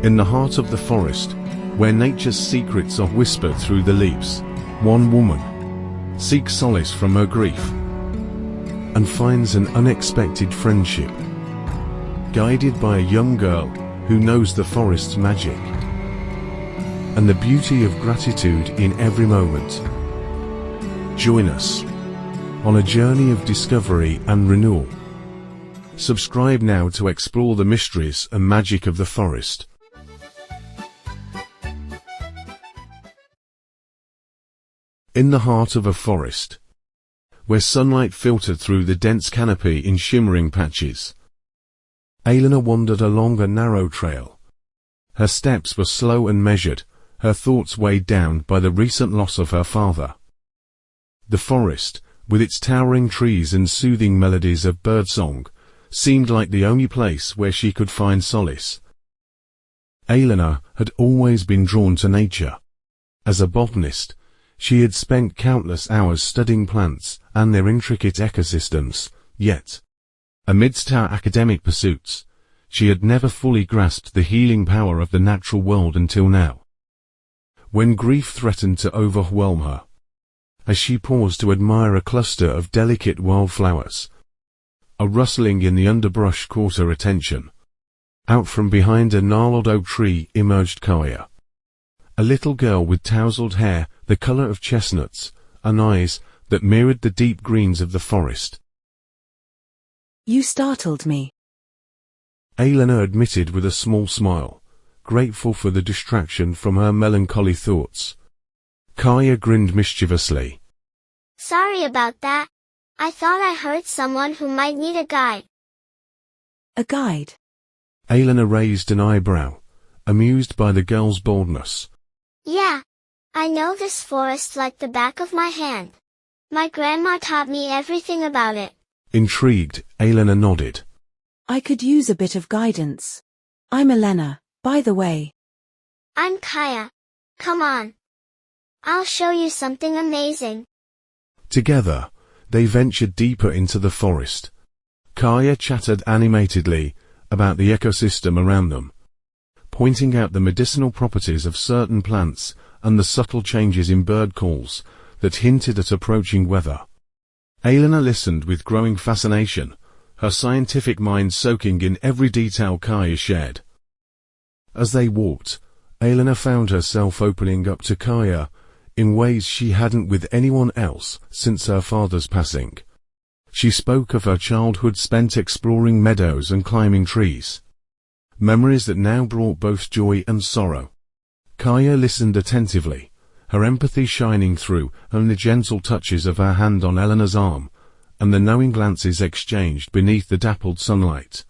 In the heart of the forest, where nature's secrets are whispered through the leaves, one woman seeks solace from her grief and finds an unexpected friendship. Guided by a young girl who knows the forest's magic and the beauty of gratitude in every moment. Join us on a journey of discovery and renewal. Subscribe now to explore the mysteries and magic of the forest. In the heart of a forest, where sunlight filtered through the dense canopy in shimmering patches, Alena wandered along a narrow trail. Her steps were slow and measured, her thoughts weighed down by the recent loss of her father. The forest, with its towering trees and soothing melodies of birdsong, seemed like the only place where she could find solace. Alena had always been drawn to nature. As a botanist, she had spent countless hours studying plants and their intricate ecosystems, yet, amidst her academic pursuits, she had never fully grasped the healing power of the natural world until now. When grief threatened to overwhelm her, as she paused to admire a cluster of delicate wildflowers, a rustling in the underbrush caught her attention. Out from behind a gnarled oak tree emerged Kaya, a little girl with tousled hair, the color of chestnuts, and eyes that mirrored the deep greens of the forest. You startled me, Alena admitted with a small smile, grateful for the distraction from her melancholy thoughts. Kaya grinned mischievously. Sorry about that. I thought I heard someone who might need a guide. a guide. Alena raised an eyebrow, amused by the girl's boldness. Yeah, I know this forest like the back of my hand. My grandma taught me everything about it. Intrigued, Alena nodded. I could use a bit of guidance. I'm Alena, by the way. I'm Kaya. Come on. I'll show you something amazing. Together, they ventured deeper into the forest. Kaya chattered animatedly about the ecosystem around them, pointing out the medicinal properties of certain plants and the subtle changes in bird calls that hinted at approaching weather. Alena listened with growing fascination, her scientific mind soaking in every detail Kaya shared. As they walked, Alena found herself opening up to Kaya in ways she hadn't with anyone else since her father's passing. She spoke of her childhood spent exploring meadows and climbing trees, memories that now brought both joy and sorrow. Kaya listened attentively, her empathy shining through and the gentle touches of her hand on Alena's arm, and the knowing glances exchanged beneath the dappled sunlight.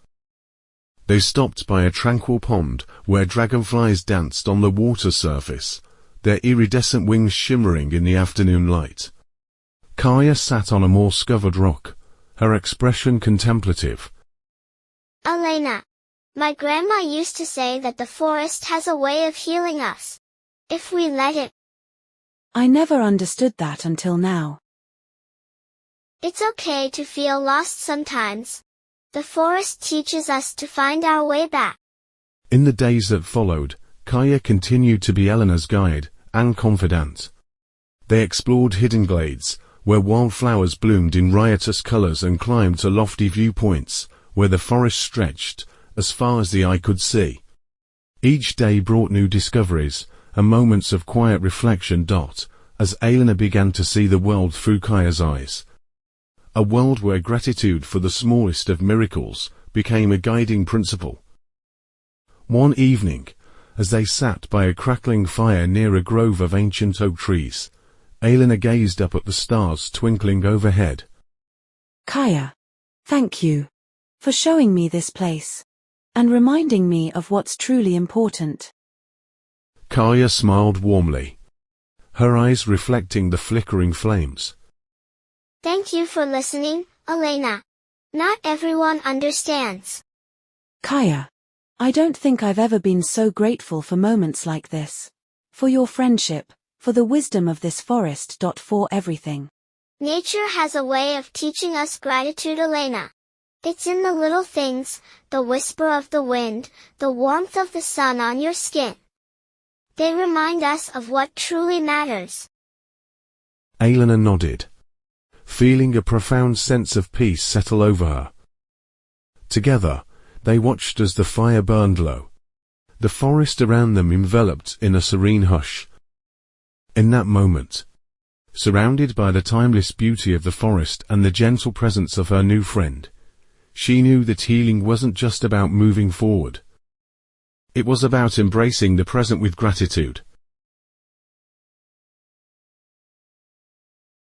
They stopped by a tranquil pond where dragonflies danced on the water surface, their iridescent wings shimmering in the afternoon light. Kaya sat on a moss-covered rock, her expression contemplative. Alena, my grandma used to say that the forest has a way of healing us, if we let it. I never understood that until now. It's okay to feel lost sometimes. The forest teaches us to find our way back. In the days that followed, Kaya continued to be Alena's guide and confidant. They explored hidden glades, where wildflowers bloomed in riotous colors, and climbed to lofty viewpoints, where the forest stretched as far as the eye could see. Each day brought new discoveries, and moments of quiet reflection as Alena began to see the world through Kaya's eyes. A world where gratitude for the smallest of miracles became a guiding principle. One evening, as they sat by a crackling fire near a grove of ancient oak trees, Alena gazed up at the stars twinkling overhead. Kaya, thank you for showing me this place and reminding me of what's truly important. Kaya smiled warmly, her eyes reflecting the flickering flames. Thank you for listening, Alena. Not everyone understands. Kaya, I don't think I've ever been so grateful for moments like this. For your friendship, for the wisdom of this forest. For everything. Nature has a way of teaching us gratitude, Alena. It's in the little things, the whisper of the wind, the warmth of the sun on your skin. They remind us of what truly matters. Alena nodded, feeling a profound sense of peace settle over her. Together, they watched as the fire burned low, the forest around them enveloped in a serene hush. In that moment, surrounded by the timeless beauty of the forest and the gentle presence of her new friend, she knew that healing wasn't just about moving forward. It was about embracing the present with gratitude.